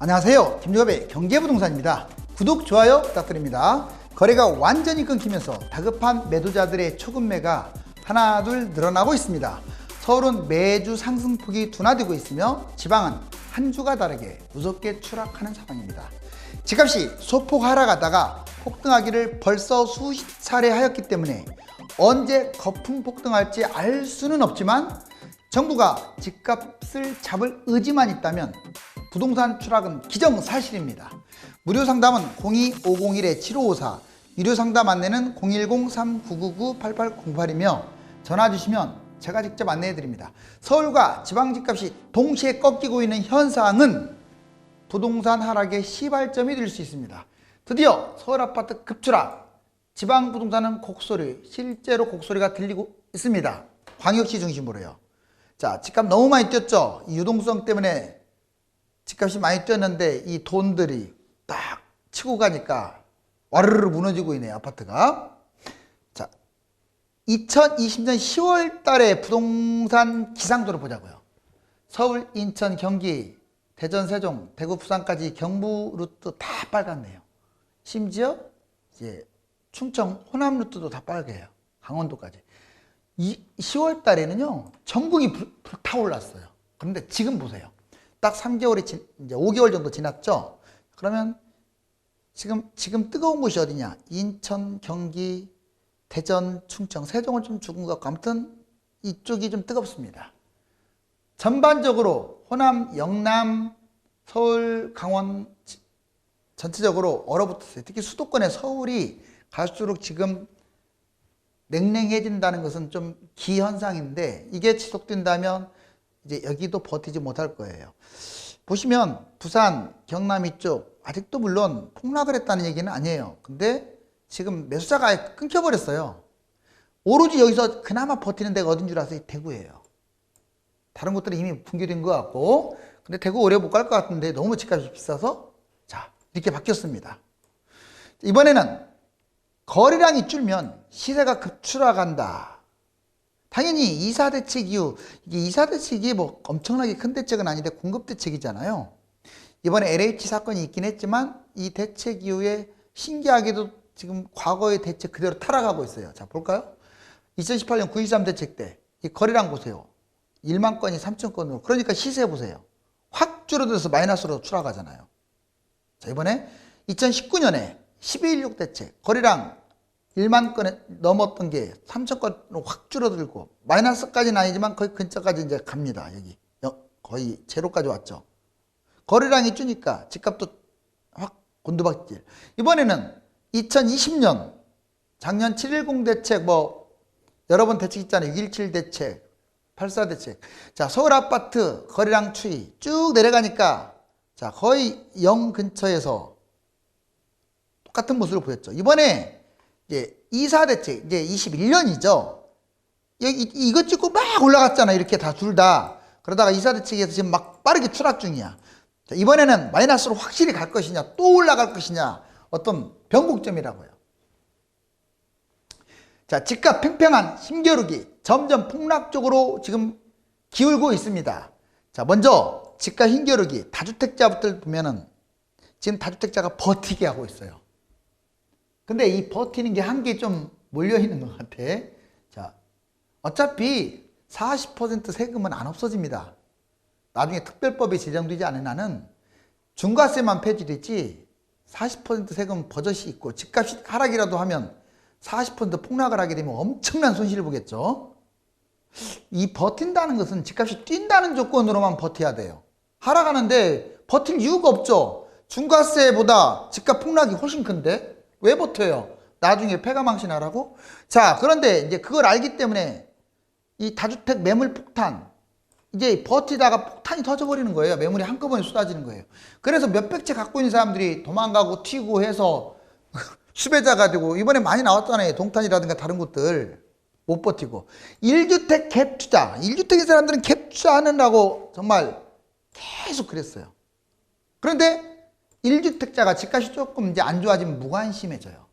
안녕하세요. 김유갑의 경제부동산입니다. 구독, 좋아요 부탁드립니다. 거래가 완전히 끊기면서 다급한 매도자들의 초급매가 하나둘 늘어나고 있습니다. 서울은 매주 상승폭이 둔화되고 있으며 지방은 한 주가 다르게 무섭게 추락하는 상황입니다. 집값이 소폭 하락하다가 폭등하기를 벌써 수십 차례 하였기 때문에 언제 거품 폭등할지 알 수는 없지만 정부가 집값을 잡을 의지만 있다면 부동산 추락은 기정사실입니다. 무료 상담은 02501-7554, 유료 상담 안내는 010-3999-8808이며 전화 주시면 제가 직접 안내해 드립니다. 서울과 지방 집값이 동시에 꺾이고 있는 현상은 부동산 하락의 시발점이 될 수 있습니다. 드디어 서울 아파트 급추락, 지방 부동산은 곡소리, 실제로 곡소리가 들리고 있습니다. 광역시 중심으로요. 자, 집값 너무 많이 뛰었죠. 이 유동성 때문에 집값이 많이 뛰었는데 이 돈들이 딱 치고 가니까 와르르 무너지고 있네요, 아파트가. 자, 2020년 10월 달에 부동산 기상도를 보자고요. 서울, 인천, 경기, 대전, 세종, 대구, 부산까지 경부 루트 다 빨갛네요. 심지어 이제 충청, 호남 루트도 다 빨개요. 강원도까지. 10월 달에는요, 전국이 불타올랐어요. 그런데 지금 보세요. 딱 3개월이 이제 5개월 정도 지났죠. 그러면 지금 뜨거운 곳이 어디냐? 인천, 경기, 대전, 충청, 세종은 좀 죽은 것 같고 아무튼 이쪽이 좀 뜨겁습니다. 전반적으로 호남, 영남, 서울, 강원 전체적으로 얼어붙었어요. 특히 수도권의 서울이 갈수록 지금 냉랭해진다는 것은 좀 기현상인데 이게 지속된다면 이제 여기도 버티지 못할 거예요. 보시면 부산, 경남 이쪽 아직도 물론 폭락을 했다는 얘기는 아니에요. 근데 지금 매수자가 아예 끊겨버렸어요. 오로지 여기서 그나마 버티는 데가 어딘 줄 아세요? 대구예요. 다른 곳들은 이미 붕괴된 것 같고 근데 대구 오래 못 갈 것 같은데 너무 집값이 비싸서 자 이렇게 바뀌었습니다. 이번에는 거래량이 줄면 시세가 급추락한다. 당연히 2사 대책 이후 이게 2사 대책이 뭐 엄청나게 큰 대책은 아닌데 공급 대책이잖아요. 이번에 LH 사건이 있긴 했지만 이 대책 이후에 신기하게도 지금 과거의 대책 그대로 타락하고 있어요. 자 볼까요? 2018년 9.23 대책 때 이 거래량 보세요. 1만 건이 3천 건으로 그러니까 시세 보세요. 확 줄어들어서 마이너스로 추락하잖아요. 자 이번에 2019년에 12.16 대책 거래량 1만 건에 넘었던 게 3천 건으로 확 줄어들고 마이너스까지는 아니지만 거의 근처까지 이제 갑니다. 여기 거의 제로까지 왔죠. 거래량이 주니까 집값도 확 곤두박질. 이번에는 2020년 작년 7.10 대책 뭐 여러 번 대책 있잖아요. 6.17 대책 8.4 대책. 자 서울 아파트 거래량 추이 쭉 내려가니까 자 거의 0 근처에서 똑같은 모습을 보였죠. 이번에 이제 2사 대책 이제 21년이죠. 이것 찍고 막 올라갔잖아. 이렇게 다 둘 다. 그러다가 2사 대책에서 지금 막 빠르게 추락 중이야. 자, 이번에는 마이너스로 확실히 갈 것이냐 또 올라갈 것이냐 어떤 변곡점이라고요. 자 집값 팽팽한 힘겨루기 점점 폭락 쪽으로 지금 기울고 있습니다. 자 먼저 집값 힘겨루기 다주택자부터 보면은 지금 다주택자가 버티게 하고 있어요. 근데 이 버티는 게 한 개 좀 몰려있는 것 같아. 자, 어차피 40% 세금은 안 없어집니다. 나중에 특별법이 제정되지 않은 한은 중과세만 폐지되지 40% 세금 버젓이 있고 집값이 하락이라도 하면 40% 폭락을 하게 되면 엄청난 손실을 보겠죠. 이 버틴다는 것은 집값이 뛴다는 조건으로만 버텨야 돼요. 하락하는데 버틸 이유가 없죠. 중과세보다 집값 폭락이 훨씬 큰데 왜 버텨요? 나중에 폐가망신하라고? 자, 그런데 이제 그걸 알기 때문에 이 다주택 매물 폭탄, 이제 버티다가 폭탄이 터져버리는 거예요. 매물이 한꺼번에 쏟아지는 거예요. 그래서 몇백 채 갖고 있는 사람들이 도망가고 튀고 해서 수배자가 되고 이번에 많이 나왔잖아요. 동탄이라든가 다른 곳들 못 버티고 1주택 갭 투자, 1주택인 사람들은 갭 투자하느라고 정말 계속 그랬어요. 그런데 1주택자가 집값이 조금 이제 안 좋아지면 무관심해져요.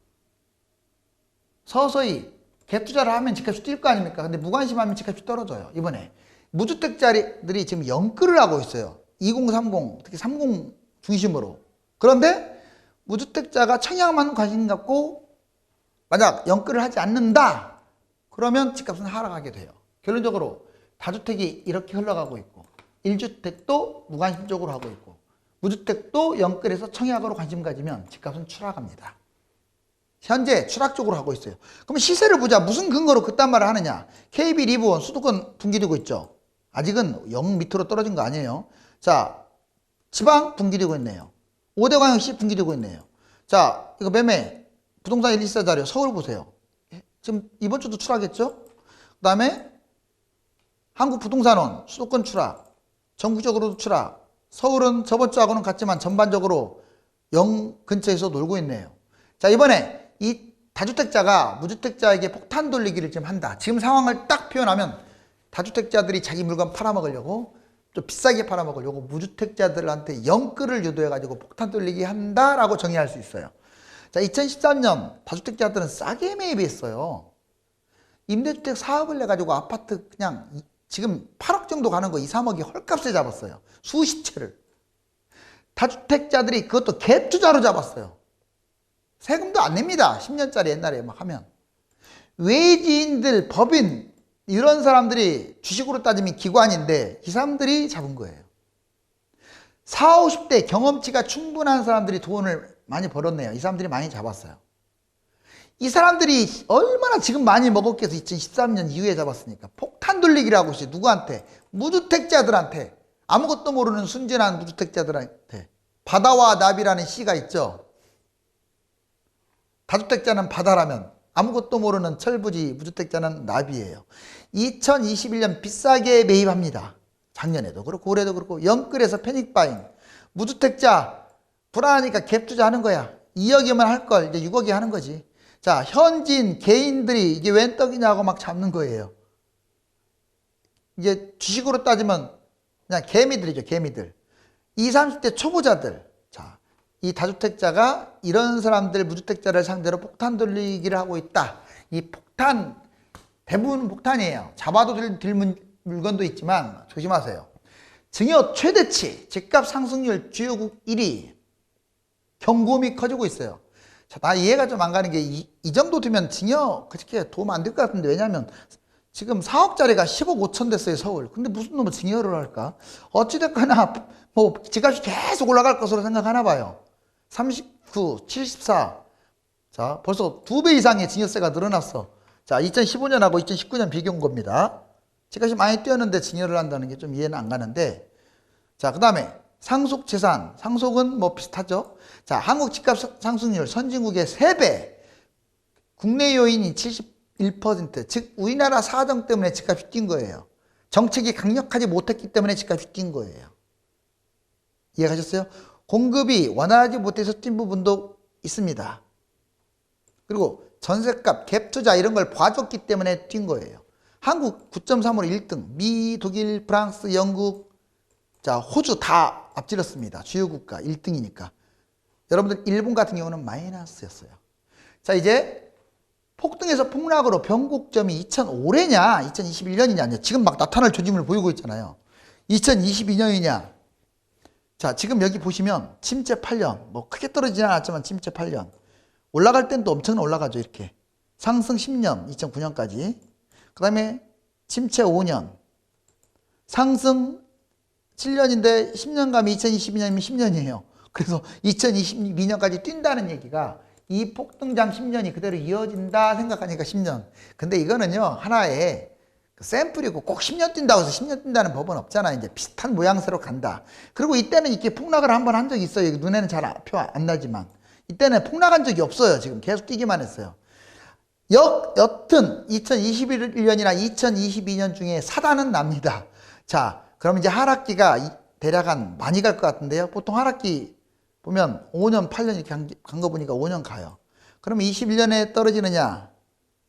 서서히 갭 투자를 하면 집값이 뛸 거 아닙니까? 근데 무관심하면 집값이 떨어져요. 이번에 무주택자들이 지금 연끌을 하고 있어요. 2030, 특히 30 중심으로. 그런데 무주택자가 청약만 관심 갖고 만약 연끌을 하지 않는다. 그러면 집값은 하락하게 돼요. 결론적으로 다주택이 이렇게 흘러가고 있고 1주택도 무관심적으로 하고 있고 무주택도 연끌해서 청약으로 관심 가지면 집값은 추락합니다. 현재 추락적으로 하고 있어요. 그럼 시세를 보자. 무슨 근거로 그딴 말을 하느냐. KB 리브원 수도권 분기되고 있죠. 아직은 0 밑으로 떨어진 거 아니에요. 자, 지방 분기되고 있네요. 5대 광역시 분기되고 있네요. 자, 이거 매매 부동산 1, 2사 자료 서울 보세요. 지금 이번 주도 추락했죠. 그 다음에 한국부동산원 수도권 추락, 전국적으로도 추락. 서울은 저번 주하고는 같지만 전반적으로 0 근처에서 놀고 있네요. 자, 이번에 이 다주택자가 무주택자에게 폭탄 돌리기를 지금 한다. 지금 상황을 딱 표현하면 다주택자들이 자기 물건 팔아먹으려고 좀 비싸게 팔아먹으려고 무주택자들한테 연끌을 유도해가지고 폭탄 돌리기 한다라고 정의할 수 있어요. 자, 2013년 다주택자들은 싸게 매입했어요. 임대주택 사업을 내가지고 아파트 그냥 지금 8억 정도 가는 거 2, 3억이 헐값에 잡았어요. 수십 채를. 다주택자들이 그것도 갭 투자로 잡았어요. 세금도 안 냅니다. 10년짜리 옛날에 막 하면. 외지인들, 법인 이런 사람들이 주식으로 따지면 기관인데 이 사람들이 잡은 거예요. 40, 50대 경험치가 충분한 사람들이 돈을 많이 벌었네요. 이 사람들이 많이 잡았어요. 이 사람들이 얼마나 지금 많이 먹었겠어. 2013년 이후에 잡았으니까. 폭탄 돌리기라고 있어요. 누구한테? 무주택자들한테. 아무것도 모르는 순진한 무주택자들한테. 바다와 나비라는 시가 있죠. 다주택자는 바다라면 아무것도 모르는 철부지 무주택자는 나비예요. 2021년 비싸게 매입합니다. 작년에도 그렇고 올해도 그렇고 연끌해서 패닉바잉. 무주택자 불안하니까 갭 투자하는 거야. 2억이면 할 걸 이제 6억이 하는 거지. 자, 현지인 개인들이 이게 웬 떡이냐고 막 잡는 거예요. 이제 주식으로 따지면 그냥 개미들이죠. 개미들. 20, 30대 초보자들. 자, 이 다주택자가 이런 사람들 무주택자를 상대로 폭탄 돌리기를 하고 있다. 이 폭탄 대부분 폭탄이에요. 잡아도 될 물건도 있지만 조심하세요. 증여 최대치 집값 상승률 주요국 1위. 경고음이 커지고 있어요. 자, 나 이해가 좀 안 가는 게 이 정도 되면 증여 그렇게 도움 안 될 것 같은데 왜냐하면 지금 4억짜리가 10억 5천 됐어요. 서울. 근데 무슨 놈은 증여를 할까? 어찌됐거나 뭐 집값이 계속 올라갈 것으로 생각하나 봐요. 39, 74. 자, 벌써 2배 이상의 증여세가 늘어났어. 자, 2015년하고 2019년 비교한 겁니다. 집값이 많이 뛰었는데 증여를 한다는 게 좀 이해는 안 가는데. 자, 그 다음에 상속 재산. 상속은 뭐 비슷하죠. 자, 한국 집값 상승률 선진국의 3배. 국내 요인이 71%. 즉, 우리나라 사정 때문에 집값이 뛴 거예요. 정책이 강력하지 못했기 때문에 집값이 뛴 거예요. 이해가셨어요? 공급이 원활하지 못해서 뛴 부분도 있습니다. 그리고 전세값, 갭투자 이런 걸 봐줬기 때문에 뛴 거예요. 한국 9.3으로 1등, 미, 독일, 프랑스, 영국, 자, 호주 다 앞질렀습니다. 주요 국가 1등이니까. 여러분들 일본 같은 경우는 마이너스였어요. 자, 이제 폭등에서 폭락으로 변곡점이 2005년이냐 2021년이냐 지금 막 나타날 조짐을 보이고 있잖아요. 2022년이냐. 자, 지금 여기 보시면 침체 8년, 뭐 크게 떨어지진 않았지만 침체 8년. 올라갈 땐 또 엄청 올라가죠. 이렇게 상승 10년 2009년까지. 그 다음에 침체 5년, 상승 7년인데 10년 가면 2022년이면 10년이에요. 그래서 2022년까지 뛴다는 얘기가 이 폭등장 10년이 그대로 이어진다 생각하니까 10년. 근데 이거는요, 하나의 샘플이고 꼭 10년 뛴다고 해서 10년 뛴다는 법은 없잖아. 이제 비슷한 모양새로 간다. 그리고 이때는 이렇게 폭락을 한번 한 적이 있어요. 눈에는 잘 표 안 나지만. 이때는 폭락한 적이 없어요. 지금 계속 뛰기만 했어요. 여튼 2021년이나 2022년 중에 사단은 납니다. 자, 그럼 이제 하락기가 대략 한 많이 갈 것 같은데요. 보통 하락기 보면 5년, 8년 이렇게 간 거 보니까 5년 가요. 그러면 21년에 떨어지느냐,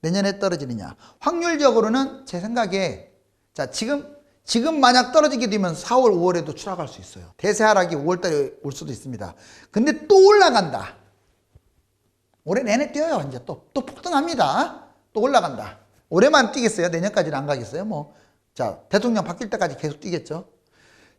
내년에 떨어지느냐. 확률적으로는 제 생각에, 자, 지금 만약 떨어지게 되면 4월, 5월에도 추락할 수 있어요. 대세 하락이 5월 달에 올 수도 있습니다. 근데 또 올라간다. 올해 내내 뛰어요. 이제 또 폭등합니다. 또 올라간다. 올해만 뛰겠어요? 내년까지는 안 가겠어요? 뭐. 자, 대통령 바뀔 때까지 계속 뛰겠죠.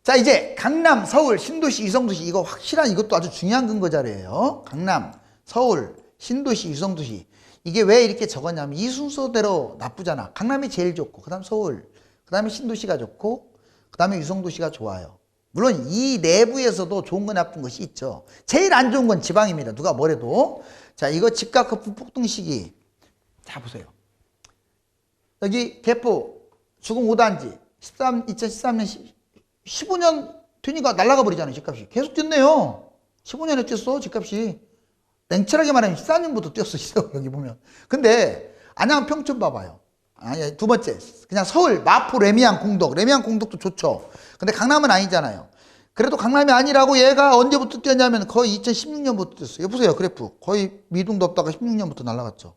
자, 이제 강남, 서울, 신도시, 위성도시, 이거 확실한, 이것도 아주 중요한 근거 자료예요. 강남, 서울, 신도시, 위성도시. 이게 왜 이렇게 적었냐면 이 순서대로 나쁘잖아. 강남이 제일 좋고, 그 다음 서울, 그 다음에 신도시가 좋고, 그 다음에 위성도시가 좋아요. 물론 이 내부에서도 좋은 거 나쁜 것이 있죠. 제일 안 좋은 건 지방입니다. 누가 뭐래도. 자, 이거 집값 거품 폭등 시기. 자, 보세요. 여기 개포 주공 5단지 2013년 15년 되니까 날아가 버리잖아요. 집값이 계속 뛰었네요. 15년에 뛰었어 집값이. 냉철하게 말하면 14년부터 뛰었어. 여기 보면. 근데 안양 평촌 봐봐요. 아니, 두 번째 그냥 서울 마포 레미안 공덕도 좋죠. 근데 강남은 아니잖아요. 그래도 강남이 아니라고 얘가 언제부터 뛰었냐면 거의 2016년부터 뛰었어요. 여기 보세요. 그래프 거의 미동도 없다가 16년부터 날아갔죠.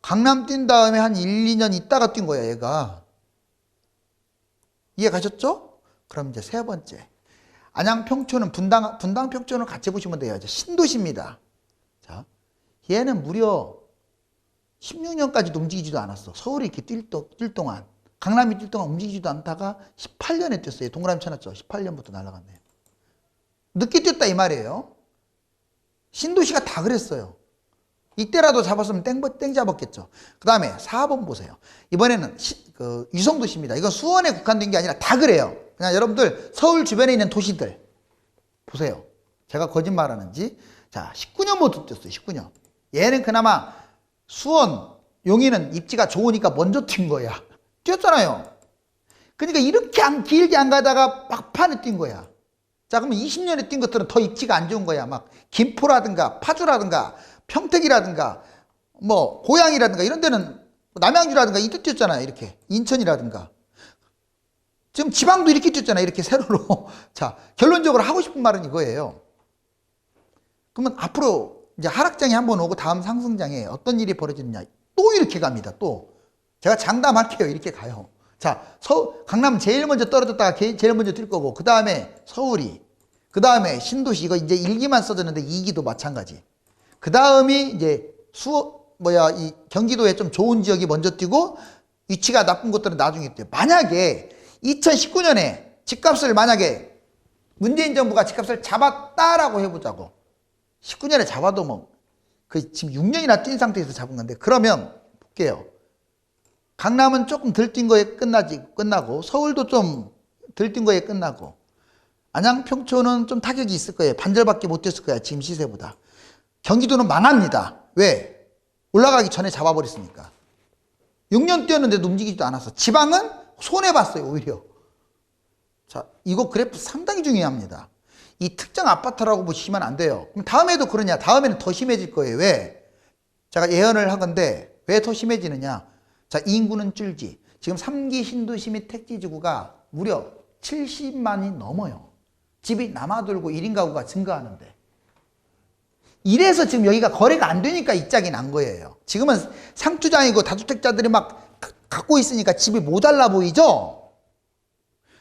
강남 뛴 다음에 한 1, 2년 있다가 뛴 거야 얘가. 이해 가셨죠? 그럼 이제 세 번째 안양 평촌은 분당 평촌을 같이 보시면 돼요. 이제 신도시입니다. 자, 얘는 무려 16년까지도 움직이지도 않았어. 서울이 이렇게 뛸 동안, 강남이 뛸 동안 움직이지도 않다가 18년에 뛰었어요. 동그라미 쳐놨죠. 18년부터 날아갔네요. 늦게 뛰었다 이 말이에요. 신도시가 다 그랬어요. 이때라도 잡았으면 땡 잡았겠죠. 그 다음에 4번 보세요. 이번에는 위성도시입니다. 이건 수원에 국한된 게 아니라 다 그래요. 그냥 여러분들 서울 주변에 있는 도시들 보세요. 제가 거짓말하는지. 자, 19년부터 뛰었어요. 19년. 얘는 그나마 수원, 용인은 입지가 좋으니까 먼저 뛴 거야. 뛰었잖아요. 그러니까 이렇게 길게 안 가다가 막판에 뛴 거야. 자, 그러면 20년에 뛴 것들은 더 입지가 안 좋은 거야. 막 김포라든가 파주라든가 평택이라든가 뭐 고양이라든가 이런 데는 남양주라든가 이때 뛰었잖아요. 이렇게 인천이라든가 지금 지방도 이렇게 뛰었잖아요. 이렇게 세로로. 자, 결론적으로 하고 싶은 말은 이거예요. 그러면 앞으로 이제 하락장이 한번 오고 다음 상승장에 어떤 일이 벌어지느냐. 또 이렇게 갑니다. 또 제가 장담할게요. 이렇게 가요. 자, 강남 제일 먼저 떨어졌다가 제일 먼저 뛸 거고, 그 다음에 서울이, 그 다음에 신도시. 이거 이제 1기만 써졌는데 2기도 마찬가지. 그 다음이 이제 이 경기도에 좀 좋은 지역이 먼저 뛰고 위치가 나쁜 것들은 나중에 뛰어요. 만약에 2019년에 집값을 만약에 문재인 정부가 집값을 잡았다라고 해보자고. 19년에 잡아도 뭐 지금 6년이나 뛴 상태에서 잡은 건데, 그러면 볼게요. 강남은 조금 덜 뛴 거에 끝나고, 서울도 좀 덜 뛴 거에 끝나고, 안양 평촌은 좀 타격이 있을 거예요. 반절밖에 못 뛰었을 거야. 지금 시세보다. 경기도는 망합니다. 왜? 올라가기 전에 잡아버렸으니까. 6년 뛰었는데도 움직이지도 않았어. 지방은 손해봤어요. 오히려. 자, 이거 그래프 상당히 중요합니다. 이 특정 아파트라고 보시면 안 돼요. 그럼 다음에도 그러냐? 다음에는 더 심해질 거예요. 왜? 제가 예언을 하건데 왜 더 심해지느냐? 자, 인구는 줄지. 지금 3기 신도시 및 택지지구가 무려 70만이 넘어요. 집이 남아돌고 1인 가구가 증가하는데. 이래서 지금 여기가 거래가 안 되니까 이 짝이 난 거예요. 지금은 상투장이고 다주택자들이 막 갖고 있으니까 집이 모자라 보이죠?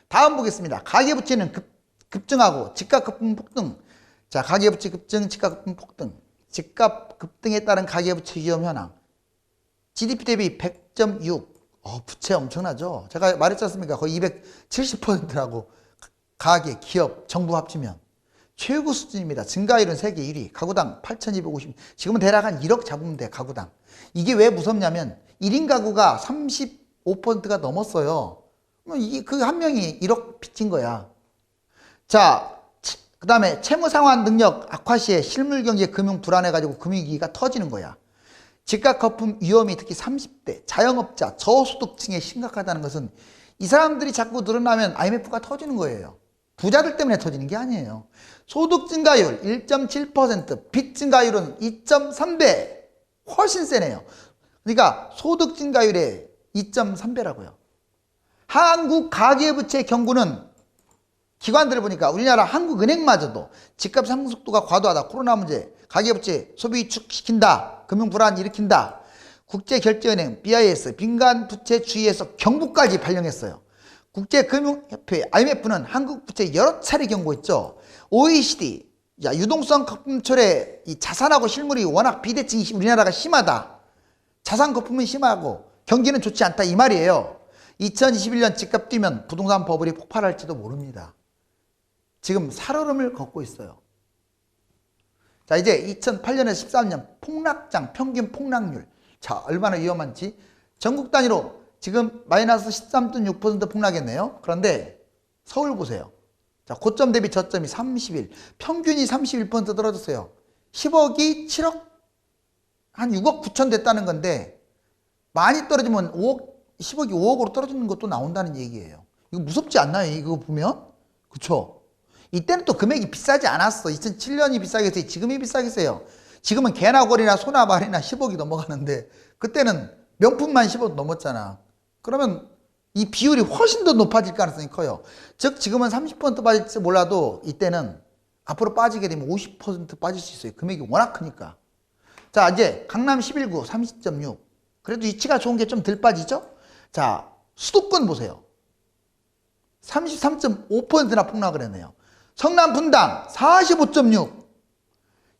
다음 보겠습니다. 가계부채는 급증하고 집값 급등 폭등. 자, 가계부채 급증, 집값 급등 폭등. 집값 급등에 따른 가계부채 위험 현황. GDP 대비 100.6. 부채 엄청나죠? 제가 말했지 않습니까? 거의 270%라고. 가계, 기업, 정부 합치면. 최고 수준입니다. 증가율은 세계 1위. 가구당 8,250. 지금은 대략 한 1억 잡으면 돼. 가구당. 이게 왜 무섭냐면 1인 가구가 35%가 넘었어요. 그 한 명이 1억 빚진 거야. 자, 그 다음에 채무 상환 능력 악화 시에 실물 경기에 금융 불안해가지고 금융위기가 터지는 거야. 집값 거품 위험이 특히 30대 자영업자 저소득층에 심각하다는 것은 이 사람들이 자꾸 늘어나면 IMF가 터지는 거예요. 부자들 때문에 터지는 게 아니에요. 소득 증가율 1.7%, 빚 증가율은 2.3배. 훨씬 세네요. 그러니까 소득 증가율의 2.3배라고요. 한국 가계부채 경구는 기관들을 보니까 우리나라 한국은행마저도 집값 상승 속도가 과도하다. 코로나 문제, 가계부채, 소비 위축시킨다. 금융불안 일으킨다. 국제결제은행, BIS, 민간부채 주의에서 경고까지 발령했어요. 국제금융협회, IMF는 한국 부채 여러 차례 경고했죠. OECD, 유동성 거품철에 이 자산하고 실물이 워낙 비대칭이 우리나라가 심하다. 자산 거품은 심하고 경기는 좋지 않다 이 말이에요. 2021년 집값 뛰면 부동산 버블이 폭발할지도 모릅니다. 지금 살얼음을 걷고 있어요. 자, 이제 2008년에서 13년 폭락장 평균 폭락률. 자, 얼마나 위험한지. 전국 단위로 지금 마이너스 13.6% 폭락했네요. 그런데 서울 보세요. 자, 고점 대비 저점이 31, 평균이 31% 떨어졌어요. 10억이 7억, 한 6억 9천 됐다는 건데, 많이 떨어지면 10억이 5억으로 떨어지는 것도 나온다는 얘기예요. 이거 무섭지 않나요? 이거 보면? 그쵸? 이때는 또 금액이 비싸지 않았어. 2007년이 비싸겠어요. 지금이 비싸겠어요. 지금은 개나 고리나 소나 말이나 10억이 넘어가는데, 그때는 명품만 10억 넘었잖아. 그러면 이 비율이 훨씬 더 높아질 가능성이 커요. 즉 지금은 30% 빠질지 몰라도 이때는 앞으로 빠지게 되면 50% 빠질 수 있어요. 금액이 워낙 크니까. 자, 이제 강남 11구 30.6. 그래도 위치가 좋은 게 좀 덜 빠지죠? 자, 수도권 보세요. 33.5%나 폭락을 했네요. 성남 분당 45.6.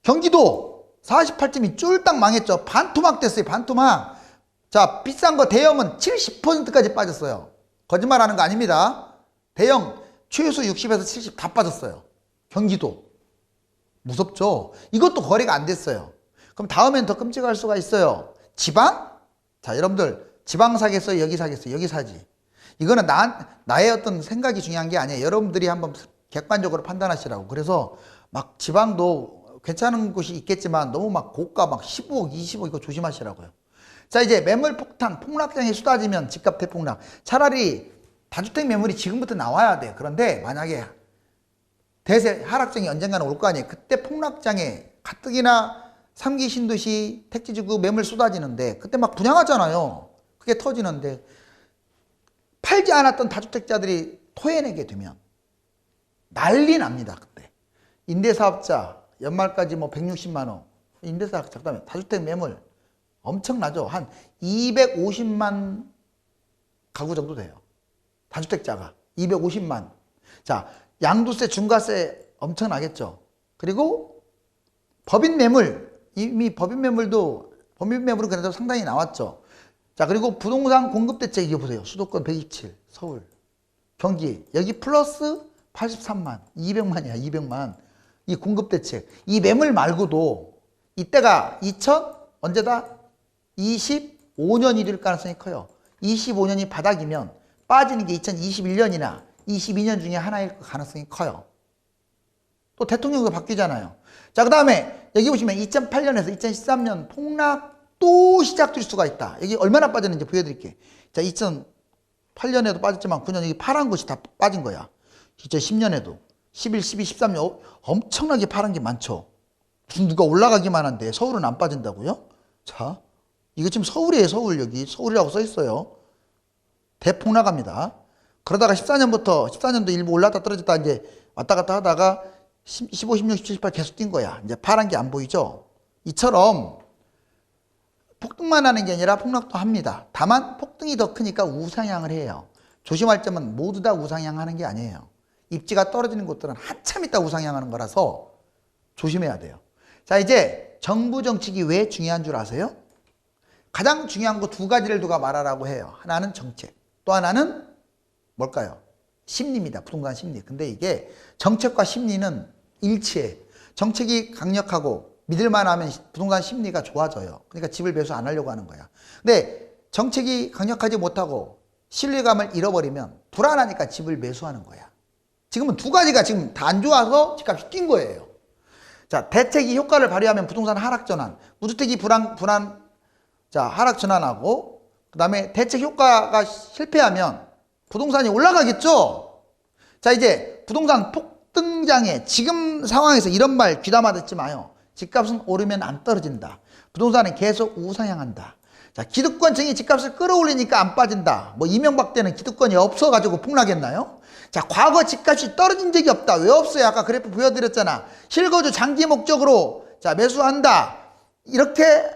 경기도 48.2. 쫄딱 망했죠. 반토막 됐어요. 반토막. 자, 비싼 거 대형은 70%까지 빠졌어요. 거짓말하는 거 아닙니다. 대형 최소 60에서 70 다 빠졌어요. 경기도. 무섭죠? 이것도 거래가 안 됐어요. 그럼 다음엔 더 끔찍할 수가 있어요. 지방? 자, 여러분들 지방 사겠어요? 여기 사겠어요? 여기 사지. 이거는 나의 어떤 생각이 중요한 게 아니에요. 여러분들이 한번 객관적으로 판단하시라고. 그래서 막 지방도 괜찮은 곳이 있겠지만 너무 막 고가 막 15억, 20억 이거 조심하시라고요. 자, 이제 매물 폭탄, 폭락장이 쏟아지면 집값 대폭락. 차라리 다주택 매물이 지금부터 나와야 돼. 그런데 만약에 대세 하락장이 언젠가는 올 거 아니에요. 그때 폭락장에 가뜩이나 3기 신도시 택지지구 매물 쏟아지는데 그때 막 분양하잖아요. 그게 터지는데 팔지 않았던 다주택자들이 토해내게 되면 난리 납니다. 그때 임대사업자 연말까지 뭐 160만 원 임대사업자 그다음에 다주택 매물 엄청나죠. 한 250만 가구 정도 돼요. 다주택자가 250만. 자, 양도세, 중과세 엄청나겠죠. 그리고 법인 매물, 이미 법인 매물은 그래도 상당히 나왔죠. 자, 그리고 부동산 공급 대책 이거 보세요. 수도권 127, 서울, 경기 여기 플러스 83만, 200만이야, 200만. 이 공급 대책. 이 매물 말고도 이때가 언제다? 25년이 될 가능성이 커요. 25년이 바닥이면 빠지는 게 2021년이나 22년 중에 하나일 가능성이 커요. 또 대통령도 바뀌잖아요. 자, 그 다음에 여기 보시면 2008년에서 2013년 폭락도 시작될 수가 있다. 여기 얼마나 빠졌는지 보여드릴게요. 자, 2008년에도 빠졌지만 9년 여기 파란 것이 다 빠진 거야. 2010년에도 11, 12, 13년 엄청나게 파란 게 많죠. 무슨 누가 올라가기만 한데 서울은 안 빠진다고요? 자, 이거 지금 서울이에요. 서울. 여기 서울이라고 써 있어요. 대폭락합니다. 그러다가 14년도 일부 올랐다 떨어졌다 이제 왔다 갔다 하다가 15, 16, 17, 18 계속 뛴 거야. 이제 파란 게 안 보이죠? 이처럼 폭등만 하는 게 아니라 폭락도 합니다. 다만 폭등이 더 크니까 우상향을 해요. 조심할 점은 모두 다 우상향하는 게 아니에요. 입지가 떨어지는 곳들은 한참 있다 우상향하는 거라서 조심해야 돼요. 자, 이제 정부 정책이 왜 중요한 줄 아세요? 가장 중요한 거 두 가지를 누가 말하라고 해요. 하나는 정책, 또 하나는 뭘까요? 심리입니다. 부동산 심리. 근데 이게 정책과 심리는 일치해. 정책이 강력하고 믿을만 하면 부동산 심리가 좋아져요. 그러니까 집을 매수 안 하려고 하는 거야. 근데 정책이 강력하지 못하고 신뢰감을 잃어버리면 불안하니까 집을 매수하는 거야. 지금은 두 가지가 지금 다 안 좋아서 집값이 뛴 거예요. 자, 대책이 효과를 발휘하면 부동산 하락 전환, 무주택이 자, 하락 전환하고, 그 다음에 대책 효과가 실패하면 부동산이 올라가겠죠? 자, 이제 부동산 폭등장에 지금 상황에서 이런 말 귀담아 듣지 마요. 집값은 오르면 안 떨어진다. 부동산은 계속 우상향한다. 자, 기득권층이 집값을 끌어올리니까 안 빠진다. 뭐 이명박 때는 기득권이 없어가지고 폭락했나요? 자, 과거 집값이 떨어진 적이 없다. 왜 없어요? 아까 그래프 보여드렸잖아. 실거주 장기 목적으로 자 매수한다. 이렇게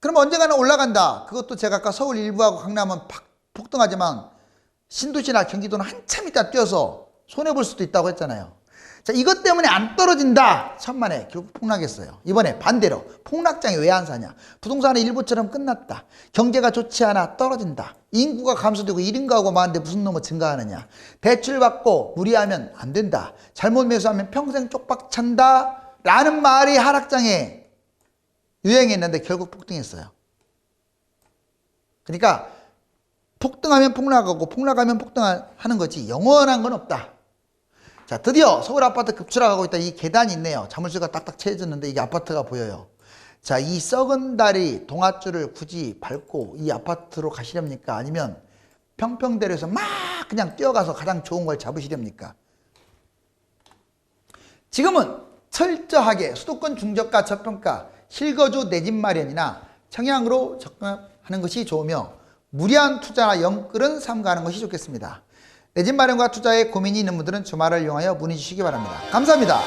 그러면 언젠가는 올라간다. 그것도 제가 아까 서울 일부하고 강남은 폭등하지만 신도시나 경기도는 한참 있다 뛰어서 손해볼 수도 있다고 했잖아요. 자, 이것 때문에 안 떨어진다. 천만에 결국 폭락했어요. 이번에 반대로 폭락장이 왜 안 사냐. 부동산의 일부처럼 끝났다. 경제가 좋지 않아 떨어진다. 인구가 감소되고 1인 가구가 많은데 무슨 놈의 증가하느냐. 대출받고 무리하면 안 된다. 잘못 매수하면 평생 쪽박 찬다. 라는 말이 하락장에 유행했는데 결국 폭등했어요. 그러니까 폭등하면 폭락하고 폭락하면 폭등하는 거지 영원한 건 없다. 자, 드디어 서울 아파트 급추락하고 있다. 이 계단이 있네요. 자물쇠가 딱딱 채워졌는데 이게 아파트가 보여요. 자, 이 썩은 다리 동아줄을 굳이 밟고 이 아파트로 가시렵니까? 아니면 평평대로에서 막 그냥 뛰어가서 가장 좋은 걸 잡으시렵니까? 지금은 철저하게 수도권 중저가 저평가 실거주 내 집 마련이나 청약으로 접근하는 것이 좋으며 무리한 투자나 영끌은 삼가하는 것이 좋겠습니다. 내 집 마련과 투자에 고민이 있는 분들은 주말을 이용하여 문의 주시기 바랍니다. 감사합니다.